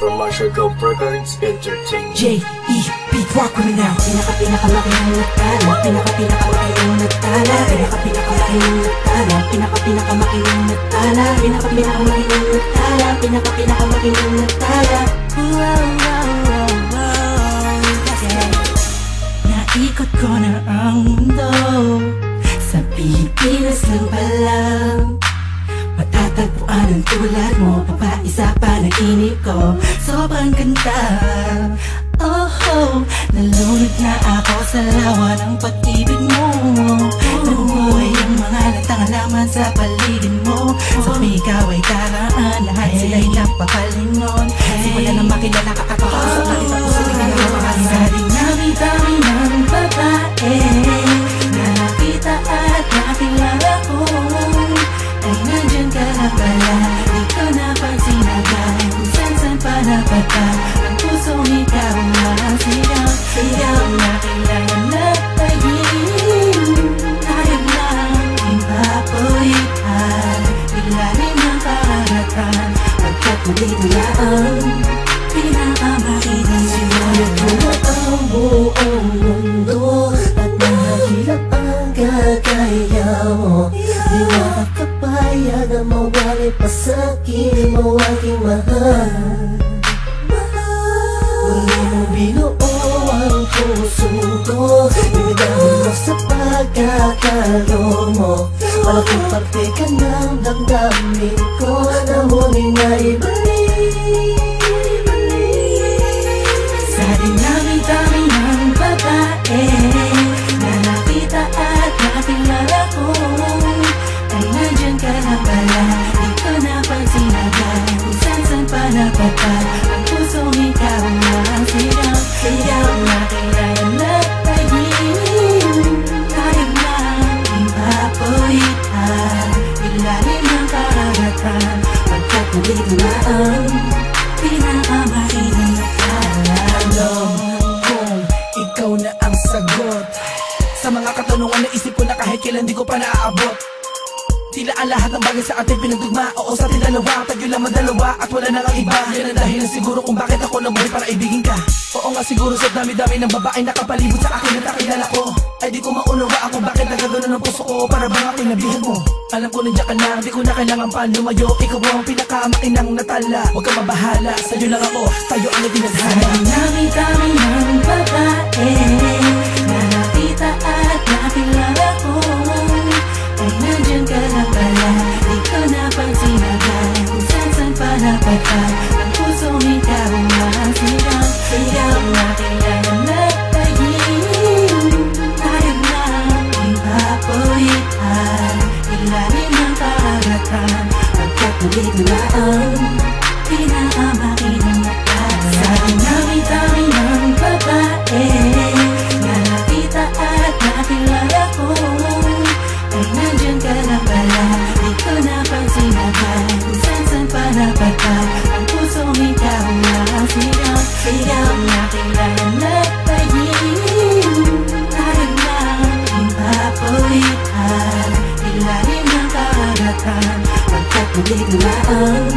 from Marshall Records Entertainment. J.E. Beat Rock Criminal. Pinaka-pinakamakinang nagtala, pinaka-pinakamakinang nagtala, pinaka-pinakamakinang nagtala, pinaka-pinakamakinang nagtala, pinaka-pinakamakinang nagtala, pinaka-pinakamakinang nagtala. Naikot ko na ang mundo, sa Pilipinas lang pala matatagpuan ang tulad mo, papaisa pa nainip ko. Sobrang ganda, oh, nalunod na ako sa lawa ng pag-ibig mo. Nabubuhay ang mga latang alaman sa paligid mo. Sa ikaw ay karaan, lahat sila'y napapalingon. Simula na makilala ka at makasok na kita puso ay ginagawa. Sa dinami-dami ng babae na nakita at nakilala ko, ay nandyan ka na pala, di ko napansin agad. Kung saan-saan pa napadpa ang pusong ikaw ang sigaw. Sigaw na kailangan na tayin, tayo lang ipapulitan, ilalim ng karagatan, pagkat muli na ang pinakamakitang sinulat mo. Ang buong mundo at mahirap ang kagaya mo. Di makakapayag na mawali pa sa'kin mo aking mahal. Muli mong binuo ang puso ko, binigyan mo sa pagkakalo mo. Malaking parte ka ng damdamin ko na muling naibalik. Sa dinami-dami ng babae na nakita at nakilala ko, ay nandyan ka na pala, di ko napansin agad. Kung saan-saan pa napadpa ang pusong ikaw ang sigaw. Sigaw na kailangan na tayin, tayo lang ipapulitan, ilalim ng karagatan, pagkat muli na ang pinakamakinang nagtala. Alam kong ikaw na ang sagot sa mga katanungan na isip ko na kahit kailan di ko pa naaabot. Tila ang lahat ng bagay sa ating pinagdugma. Oo, sa ating dalawa, tayo lamang dalawa at wala na ang iba. Yan ang dahilan siguro kung bakit ako nabuhay para ibigin ka. Oo nga siguro sa dami-dami ng babae nakapalibot sa akin at nakilala ko, ay di ko maunawa ako bakit nagagano ng puso ko para bang aking nabihan mo. Alam ko nandiyan ka na, di ko na kailangan pa lumayo. Ikaw ang pinakamakinang natala, huwag ka mabahala, sa'yo lang ako, tayo ang itinadhana. Sa dinami-dami ng babae na nakita at nakilala ko, ay nandyan ka na pala, di ko napansin agad. Kung saan-saan pa napadpa ang pusong ikaw ang sigaw. Sigaw na kailangan na tayin, tayo lang ipapulitan, ilalim ng karagatan, pagkat muli na ang pinakamakinang nagtala. Sa dinami-dami ng babae na nakita at nakilala ko, ay nandyan ka na pala, di ko napansin agad. Kung saan-saan pa napadpa ang pusong ikaw ang sigaw. Sigaw na kailangan na tayin, tayo lang ipapulitan, ilalim ng karagatan, pagkat muli na ang